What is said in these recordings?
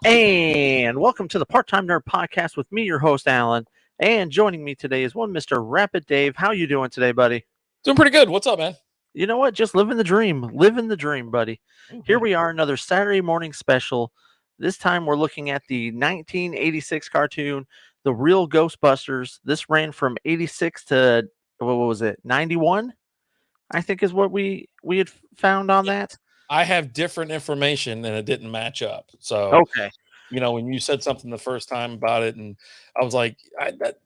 And welcome to the Part-Time Nerd Podcast with me, your host, Alan. And joining me today is one Mr. Rapid Dave. How you doing today, buddy? Doing pretty good. What's up, man? You know what? Just living the dream. Living the dream, buddy. Here we are, another Saturday morning special. This time we're looking at the 1986 cartoon, The Real Ghostbusters. This ran from 86 to, what was it, 91? I think is what we had found on that. I have different information and it didn't match up. So, Okay. when you said something the first time about it, and I was like,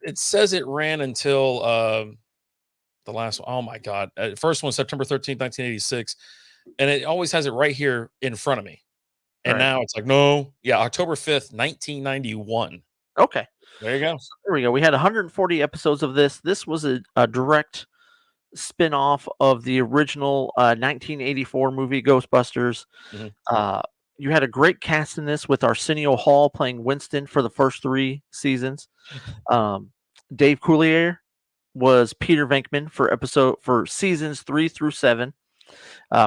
it says it ran until the last one. Oh my God. First one, September 13th, 1986. And it always has it right here in front of me. And Right. now it's like, no. Yeah, October 5th, 1991. Okay. There you go. So there we go. We had 140 episodes of this. This was a direct spin-off of the original 1984 movie Ghostbusters. You had a great cast in this with Arsenio Hall playing Winston for the first 3 seasons. Dave Coulier was Peter Venkman for seasons 3 through 7.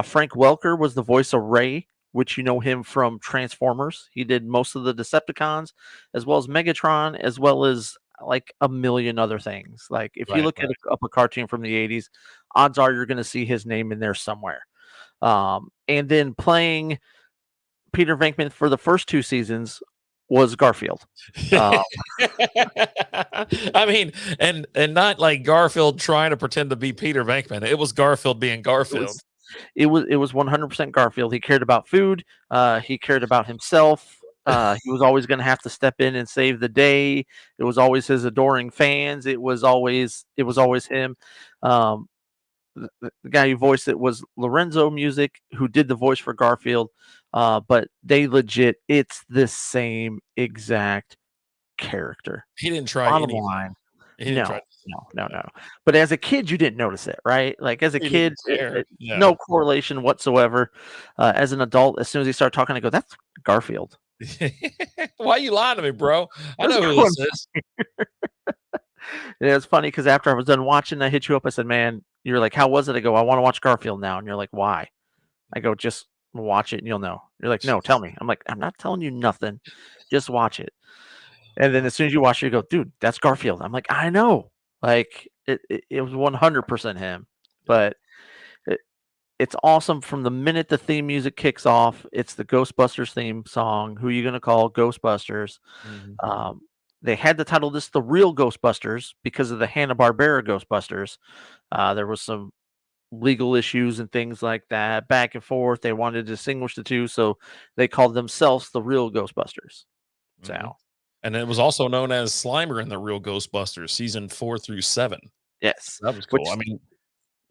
Frank Welker was the voice of Ray, which you know him from Transformers. He did most of the Decepticons, as well as Megatron, as well as like a million other things. Like if you look up a cartoon from the 80s, odds are you're going to see his name in there somewhere. And then playing Peter Venkman for the first 2 seasons was Garfield. I mean, and not like Garfield trying to pretend to be Peter Venkman. It was Garfield being Garfield. It was 100% Garfield. He cared about food. He cared about himself. He was always going to have to step in and save the day. It was always his adoring fans. It was always him. The guy who voiced it was Lorenzo Music, who did the voice for Garfield. But they legit, it's the same exact character. He didn't try Bottom anything. line. He didn't try. No. But as a kid, you didn't notice it, right? Like as a kid, no correlation whatsoever. As an adult, as soon as he started talking, I go, "That's Garfield." Why are you lying to me, bro? I know who this is. It's funny because after I was done watching, I hit you up. I said, "Man," you're like, "How was it?" I go, "I want to watch Garfield now," and you're like, "Why?" I go, "Just watch it and you'll know." You're like, "No, tell me." I'm like, "I'm not telling you nothing. Just watch it." And then as soon as you watch it, you go, "Dude, that's Garfield." I'm like, "I know." Like it was 100% him. But it's awesome from the minute the theme music kicks off. It's the Ghostbusters theme song. Who are you gonna call Ghostbusters? They had to title this The Real Ghostbusters because of the Hanna-Barbera Ghostbusters. There was some legal issues and things like that back and forth. They wanted to distinguish the two, so they called themselves The Real Ghostbusters. So, and it was also known as Slimer in The Real Ghostbusters, season 4 through 7. Yes, that was cool. I mean,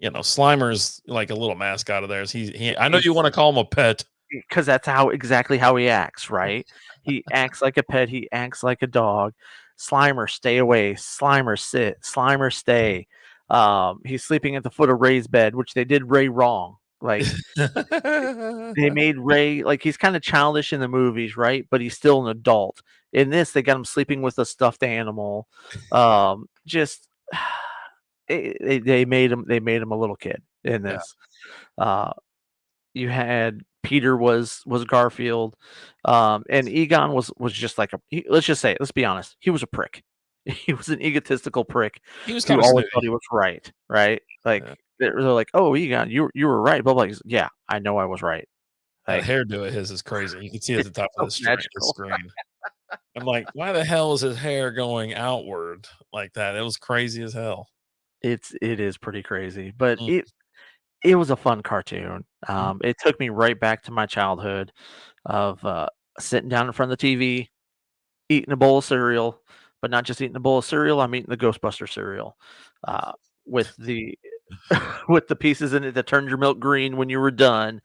Slimer's like a little mascot of theirs. I know you want to call him a pet because that's exactly how he acts, right? He acts like a pet. He acts like a dog. Slimer, stay away. Slimer, sit. Slimer, stay. He's sleeping at the foot of Ray's bed, which they did Ray wrong. Like they made Ray like he's kind of childish in the movies, right? But he's still an adult. In this, they got him sleeping with a stuffed animal. Just they made him a little kid in this. You had Peter was Garfield, and Egon was just like let's just say it, let's be honest, he was a prick. He was an egotistical prick. He was who always thought he was right? Like they're like, "Oh, Egon, you were right." But like, yeah, I know I was right. That hairdo of his is crazy. You can see it at the top of the screen. I'm like, why the hell is his hair going outward like that? It was crazy as hell. It is pretty crazy, but it was a fun cartoon. It took me right back to my childhood of sitting down in front of the TV, eating a bowl of cereal, but not just eating a bowl of cereal. I'm eating the Ghostbuster cereal with the with the pieces in it that turned your milk green when you were done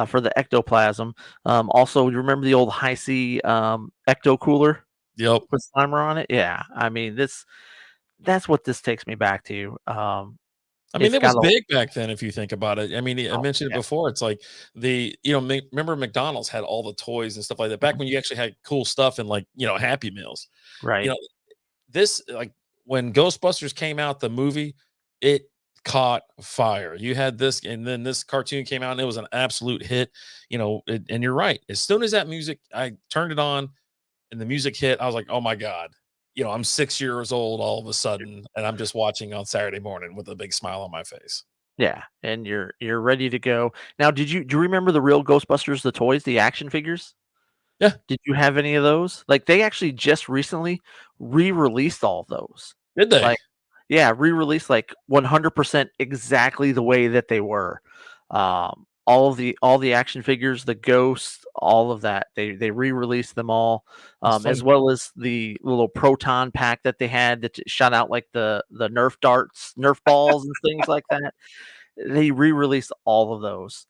for the ectoplasm. Also, you remember the old High C ecto cooler? Yep. With Slimer on it. Yeah, I mean that's what this takes me back to. I mean, it was big back then, if you think about it. I mean, I mentioned it before. It's like remember McDonald's had all the toys and stuff like that back when you actually had cool stuff and like, Happy Meals. Right. This, like when Ghostbusters came out, the movie, it caught fire. You had this, and then this cartoon came out, and it was an absolute hit. And you're right. As soon as that music, I turned it on, and the music hit, I was like, "Oh my god!" I'm 6 years old all of a sudden, and I'm just watching on Saturday morning with a big smile on my face. Yeah, and you're ready to go. Now, do you remember the real Ghostbusters, the toys, the action figures? Yeah, Did you have any of those? Like, they actually just recently re-released all of those. did they? Like, yeah, re-released, like, 100% exactly the way that they were. All the action figures, the ghosts, all of that, they re-released them all, It's as funny. well as the little proton pack that they had that shot out, like, the Nerf darts, Nerf balls, and things like that. They re-released all of those.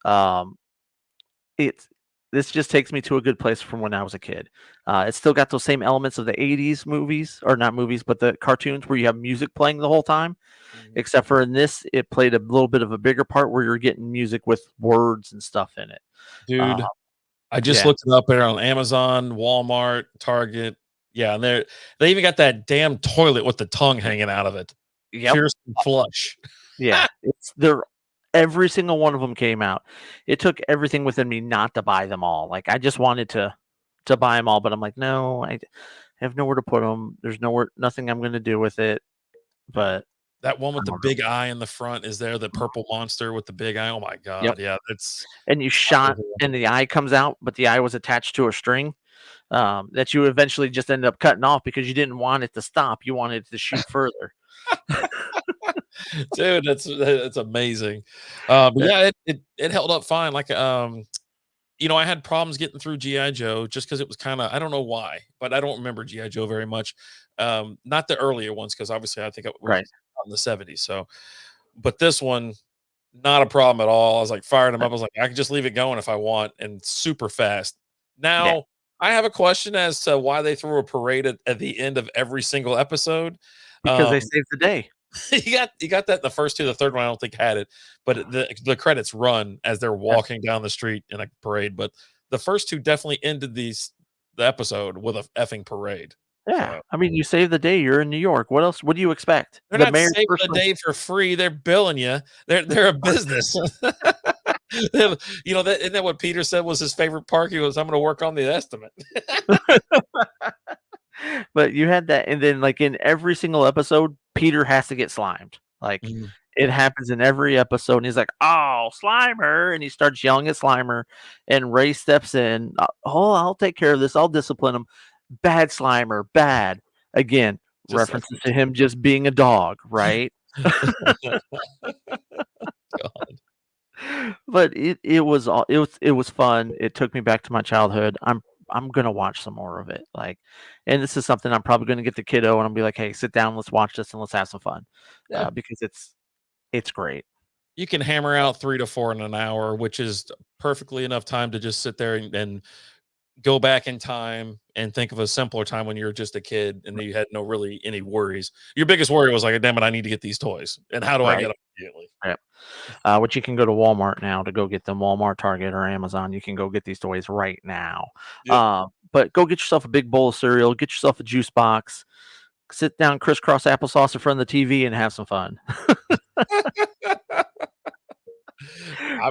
It's This just takes me to a good place from when I was a kid. It's still got those same elements of the '80s movies, or not movies, but the cartoons where you have music playing the whole time. Mhm. Except for in this, it played a little bit of a bigger part where you're getting music with words and stuff in it. Uh, Dude, I just yeah. looked it up there on Amazon, Walmart, Target. Yeah, and they even got that damn toilet with the tongue hanging out of it. Yep. Pearson flush. Yeah. It's they're Every single one of them came out. It took everything within me not to buy them all. Like, I just wanted to buy them all, but I'm like, no, I have nowhere to put them. There's nothing I'm gonna do with it. But That one I with the don't know. big eye in the front is there, the purple monster with the big eye. Oh my Yep. god, yeah, it's And you shot and the eye comes out, but the eye was attached to a string, that you eventually just ended up cutting off because you didn't want it to stop. You wanted it to shoot further. dude, that's amazing. But Uh, yeah, it held up fine. Like, I had problems getting through GI Joe just because it was kind of, I don't know why, but I don't remember GI Joe very much. Not the earlier ones because obviously I think it was right. out in the '70s. So, but this one, not a problem at all. I was like firing them Uh, up. I was like, I can just leave it going if I want, and super fast. yeah, Now, I have a question as to why they threw a parade at the end of every single episode. because they Um, saved the day. you got that in the first two. The third one I don't think had it, but the credits run as they're Yeah. walking down the street in a parade. But the first two definitely ended the episode with a effing parade. Yeah. So I mean, you saved the day. You're in New York. What else? What do you expect? they're The not mayor's saving first the one. day for free. They're billing you. They're a business. Isn't that what Peter said was his favorite part? He was, "I'm going to work on the estimate." But you had that, and then, like, in every single episode, Peter has to get slimed. Like, Mhm. it happens in every episode, and he's like, "Oh, Slimer!" And he starts yelling at Slimer, and Ray steps in. "Oh, I'll take care of this. I'll discipline him." Bad Slimer, bad. Again, Just like references to him just being a dog, right? God. But it was fun. It took me back to my childhood. I'm gonna watch some more of it. Like, and this is something I'm probably gonna get the kiddo and I'll be like, hey, sit down, let's watch this and let's have some fun. Yeah. Because it's great. You can hammer out 3 to 4 in an hour, which is perfectly enough time to just sit there and go back in time and think of a simpler time when you were just a kid and you had no really any worries. Your biggest worry was like, "Damn it, I need to get these toys, and how do I get Right. them immediately?" Yep. Which you can go to Walmart now to go get them. Walmart, Target, or Amazon. You can go get these toys right now. Yep. But go get yourself a big bowl of cereal. Get yourself a juice box. Sit down, crisscross applesauce in front of the TV, and have some fun. I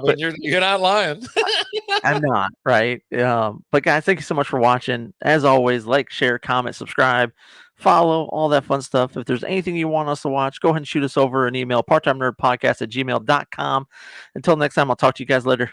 mean, But you're not lying. I'm not, right? But guys, thank you so much for watching. As always, like, share, comment, subscribe, follow, all that fun stuff. If there's anything you want us to watch, go ahead and shoot us over an email, parttimenerdpodcast@gmail.com. Until next time, I'll talk to you guys later.